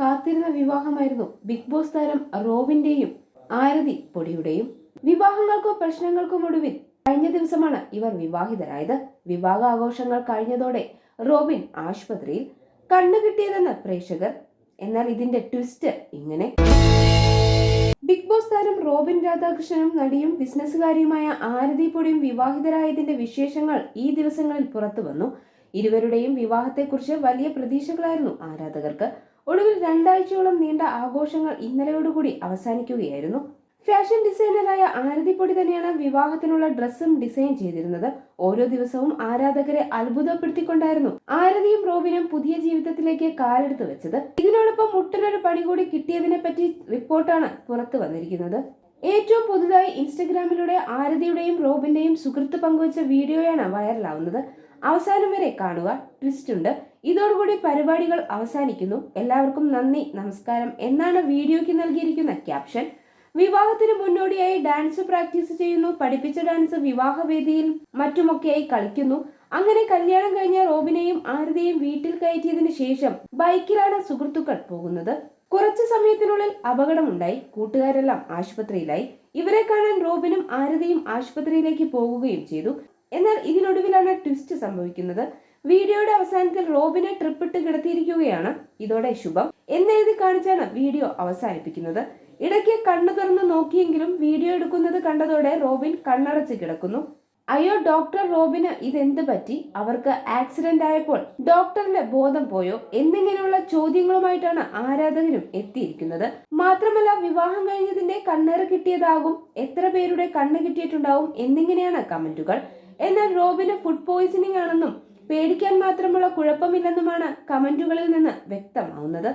കാത്തിരുന്ന വിവാഹമായിരുന്നു big boss താരം റോബിന്റെയും ആരതി പൊടിയുടെയും. വിവാഹങ്ങൾക്കും പ്രശ്നങ്ങൾക്കും ഒടുവിൽ കഴിഞ്ഞ ദിവസമാണ് ഇവർ വിവാഹിതരായത്. വിവാഹ ആഘോഷങ്ങൾ കഴിഞ്ഞതോടെ റോബിൻ ആശുപത്രിയിൽ. കണ്ണു കിട്ടിയതെന്ന് പ്രേക്ഷകർ. എന്നാൽ ഇതിന്റെ ട്വിസ്റ്റ് ഇങ്ങനെ. ബിഗ് ബോസ് താരം റോബിൻ രാധാകൃഷ്ണനും നടിയും ബിസിനസ്സുകാരിയുമായ ആരതി പൊടിയും വിവാഹിതരായതിന്റെ വിശേഷങ്ങൾ ഈ ദിവസങ്ങളിൽ പുറത്തു വന്നു. ഇരുവരുടെയും വിവാഹത്തെക്കുറിച്ച് വലിയ പ്രതീക്ഷകളായിരുന്നു ആരാധകർക്ക്. ഒടുവിൽ 2 ആഴ്ചയോളം നീണ്ട ആഘോഷങ്ങൾ ഇന്നലെയോടുകൂടി അവസാനിക്കുകയായിരുന്നു. ഫാഷൻ ഡിസൈനറായ ആരതി പൊടി തന്നെയാണ് വിവാഹത്തിനുള്ള ഡ്രസ്സും ഡിസൈൻ ചെയ്തിരുന്നത്. ഓരോ ദിവസവും ആരാധകരെ അത്ഭുതപ്പെടുത്തിക്കൊണ്ടായിരുന്നു ആരതിയും റോബിനും പുതിയ ജീവിതത്തിലേക്ക് കാലെടുത്ത് വെച്ചത്. ഇതിനോടൊപ്പം മുട്ടനൊരു പണി കൂടി കിട്ടിയതിനെ പറ്റി റിപ്പോർട്ടാണ് പുറത്തു വന്നിരിക്കുന്നത്. ഏറ്റവും പുതുതായി ഇൻസ്റ്റഗ്രാമിലൂടെ ആരതിയുടെയും റോബിന്റെയും സുഹൃത്ത് പങ്കുവച്ച വീഡിയോയാണ് വൈറലാവുന്നത്. അവസാനം വരെ കാണുക, ട്വിസ്റ്റ് ഉണ്ട്. ഇതോടുകൂടി പരിപാടികൾ അവസാനിക്കുന്നു. എല്ലാവർക്കും നന്ദി, നമസ്കാരം എന്നാണ് വീഡിയോയ്ക്ക് നൽകിയിരിക്കുന്ന ക്യാപ്ഷൻ. വിവാഹത്തിന് മുന്നോടിയായി ഡാൻസ് പ്രാക്ടീസ് ചെയ്യുന്നു. പഠിപ്പിച്ച ഡാൻസ് വിവാഹവേദിയിൽ മറ്റുമൊക്കെയായി കളിക്കുന്നു. അങ്ങനെ കല്യാണം കഴിഞ്ഞ റോബിനെയും ആരതിയെയും വീട്ടിൽ കയറ്റിയതിനു ശേഷം ബൈക്കിലാണ് സുഹൃത്തുക്കൾ പോകുന്നത്. കുറച്ചു സമയത്തിനുള്ളിൽ അപകടമുണ്ടായി. കൂട്ടുകാരെല്ലാം ആശുപത്രിയിലായി. ഇവരെ കാണാൻ റോബിനും ആരതിയും ആശുപത്രിയിലേക്ക് പോകുകയും ചെയ്തു. എന്നാൽ ഇതിനൊടുവിലാണ് ട്വിസ്റ്റ് സംഭവിക്കുന്നത്. വീഡിയോയുടെ അവസാനത്തിൽ റോബിനെ ട്രിപ്പിട്ട് കിടത്തിയിരിക്കുകയാണ്. ഇതോടെ ശുഭം എന്നെഴുതി കാണിച്ചാണ് വീഡിയോ അവസാനിപ്പിക്കുന്നത്. ഇടയ്ക്ക് കണ്ണു തുറന്ന് നോക്കിയെങ്കിലും വീഡിയോ എടുക്കുന്നത് കണ്ടതോടെ റോബിൻ കണ്ണടച്ച് കിടക്കുന്നു. അയ്യോ ഡോക്ടർ, റോബിന് ഇതെന്ത് പറ്റി? അവർക്ക് ആക്സിഡന്റ് ആയപ്പോൾ ഡോക്ടറിന്റെ ബോധം പോയോ? എന്നിങ്ങനെയുള്ള ചോദ്യങ്ങളുമായിട്ടാണ് ആരാധകരും എത്തിയിരിക്കുന്നത്. മാത്രമല്ല, വിവാഹം കഴിഞ്ഞതിന്റെ കണ്ണേറ് കിട്ടിയതാകും, എത്ര പേരുടെ കണ്ണ് കിട്ടിയിട്ടുണ്ടാവും എന്നിങ്ങനെയാണ് കമന്റുകൾ. എന്നാൽ റോബിന് ഫുഡ് പോയിസണിംഗ് ആണെന്നും പേടിക്കാൻ മാത്രമുള്ള കുഴപ്പമില്ലെന്നുമാണ് കമന്റുകളിൽ നിന്ന് വ്യക്തമാവുന്നത്.